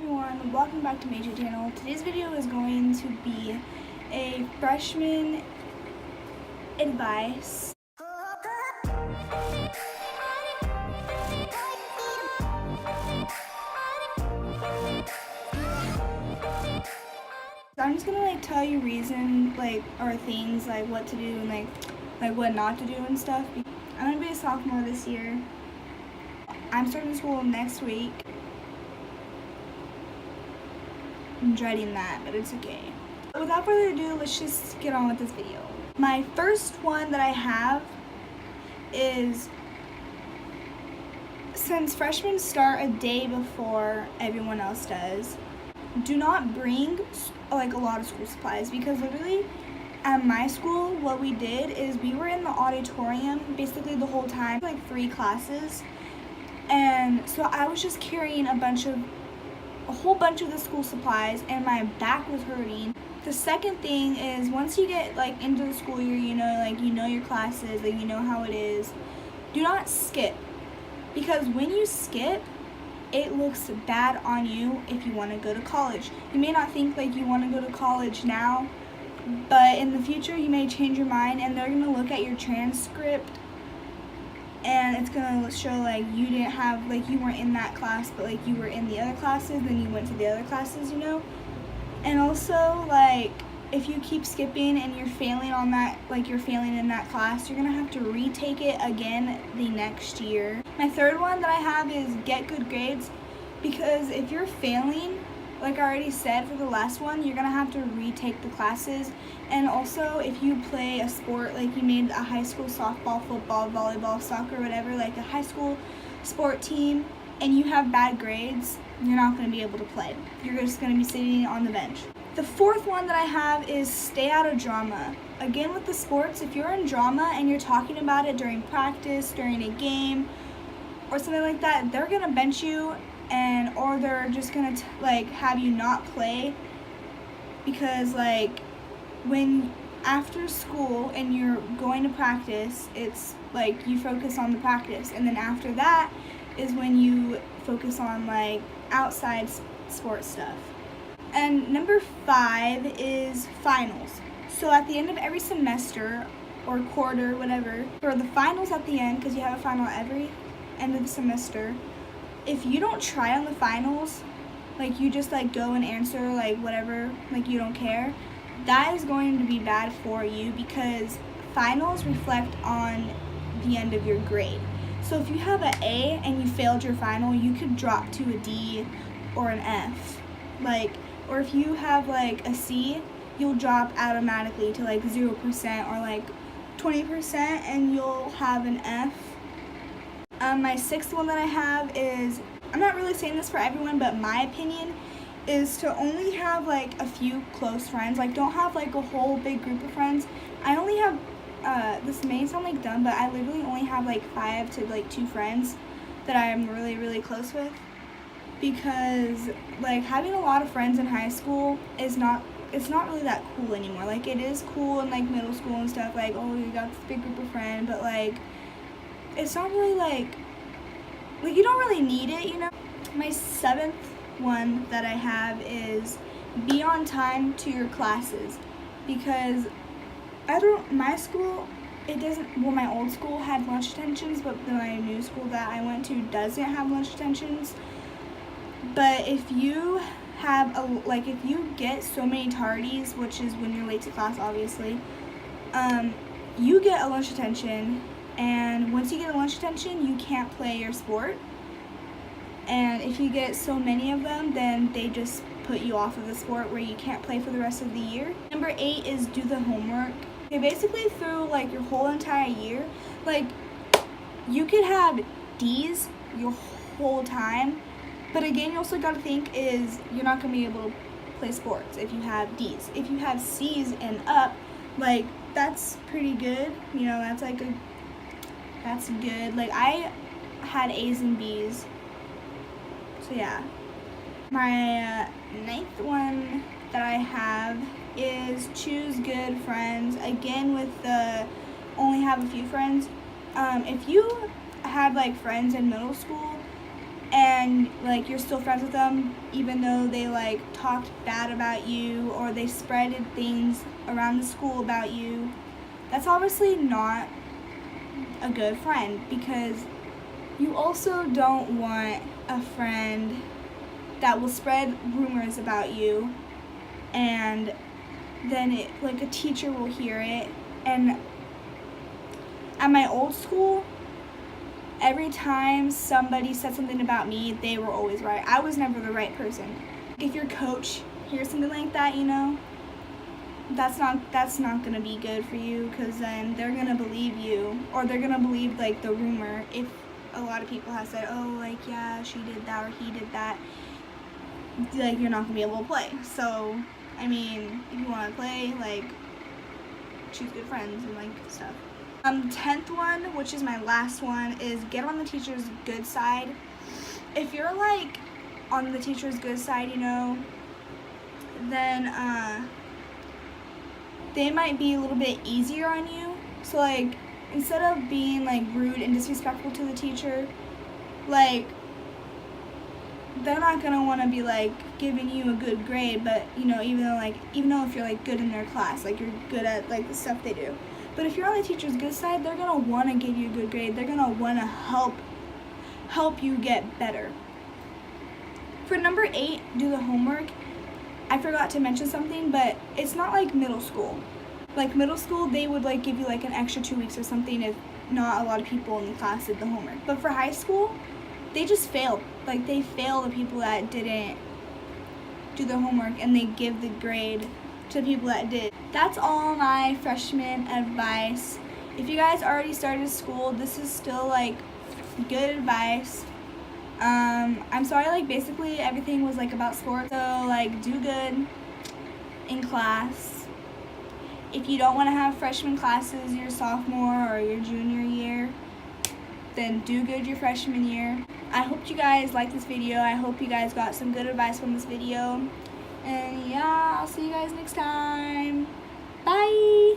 everyone, welcome back to my YouTube channel. Today's video is going to be a freshman advice. So I'm just gonna tell you reason or things what to do and like what not to do and stuff. I'm gonna be a sophomore this year. I'm starting school next week. I'm dreading that, but it's okay. Without further ado, let's just get on with this video. My first one that I have is, since freshmen start a day before everyone else does, do not bring a lot of school supplies, because literally at my school what we did is we were in the auditorium basically the whole time, 3 classes, and so I was just carrying a whole bunch of the school supplies and my back was hurting. The second thing is, once you get into the school year, you know your classes, you know how it is, do not skip, because when you skip, it looks bad on you if you want to go to college. You may not think you want to go to college now, but in the future you may change your mind and they're going to look at your transcript and it's going to show you didn't have, you weren't in that class, but you were in the other classes, then you went to the other classes, And also, if you keep skipping and you're failing on that, you're failing in that class, you're going to have to retake it again the next year. My third one that I have is get good grades, because if you're failing, like I already said for the last one, you're going to have to retake the classes. And also, if you play a sport, you made a high school softball, football, volleyball, soccer, whatever, a high school sport team, and you have bad grades, you're not going to be able to play. You're just going to be sitting on the bench. The fourth one that I have is stay out of drama. Again, with the sports, if you're in drama and you're talking about it during practice, during a game, or something like that, they're going to bench you, or they're just going to have you not play, because when after school and you're going to practice, it's you focus on the practice, and then after that is when you focus on outside sports stuff. And number 5 is finals. So at the end of every semester or quarter, whatever, for the finals at the end, because you have a final every end of the semester, if you don't try on the finals, you just go and answer whatever, you don't care, that is going to be bad for you, because finals reflect on the end of your grade. So if you have an A and you failed your final, you could drop to a D or an F. Or if you have a C, you'll drop automatically to 0% or 20%, and you'll have an F. My sixth one that I have is, I'm not really saying this for everyone, but my opinion is to only have a few close friends. Don't have a whole big group of friends. I only have this may sound dumb, but I literally only have 5 to 2 friends that I'm really, really close with, because having a lot of friends in high school is not really that cool anymore. It is cool in middle school and stuff, oh, you got this big group of friends, but it's not really you don't really need it, My 7th one that I have is be on time to your classes, because my school, my old school had lunch detentions, but my new school that I went to doesn't have lunch detentions. But if you have if you get so many tardies, which is when you're late to class, obviously, you get a lunch detention, and once you get a lunch detention, you can't play your sport. And if you get so many of them, then they just put you off of the sport, where you can't play for the rest of the year. Number 8 is do the homework. Okay, basically through your whole entire year, you could have D's your whole time, but again, you also got to think is you're not going to be able to play sports if you have D's. If you have C's and up, that's pretty good, that's good. I had A's and B's, so yeah. My 9th one that I have is choose good friends. Again, with the only have a few friends. If you had friends in middle school and then like you're still friends with them even though they like talked bad about you or they spreaded things around the school about you, that's obviously not a good friend, because you also don't want a friend that will spread rumors about you and then like a teacher will hear it. And at my old school, every time somebody said something about me, they were always right. I was never the right person. If your coach hears something like that, you know, that's not gonna be good for you, because then they're gonna believe you, or they're gonna believe like the rumor. If a lot of people have said, oh, like, yeah, she did that or he did that, like, you're not gonna be able to play. So, I mean, if you want to play, like, choose good friends and like stuff. 10th one, which is my last one, is get on the teacher's good side. If you're like on the teacher's good side, you know, then they might be a little bit easier on you. So like, instead of being like rude and disrespectful to the teacher, like, they're not gonna want to be like giving you a good grade, but you know, even though if you're like good in their class, like you're good at like the stuff they do. But if you're on the teacher's good side, they're gonna want to give you a good grade. They're gonna want to help you get better. For number 8, do the homework. I forgot to mention something, but it's not like middle school. Like middle school, they would like give you like an extra 2 weeks or something if not a lot of people in the class did the homework. But for high school, they just failed. Like, they fail the people that didn't do the homework, and they give the grade to the people that did. That's all my freshman advice. If you guys already started school, this is still like good advice. I'm sorry, like basically everything was like about sports, so like do good in class. If you don't want to have freshman classes your sophomore or your junior year, then do good your freshman year. I hope you guys liked this video. I hope you guys got some good advice from this video. And yeah, I'll see you guys next time. Bye!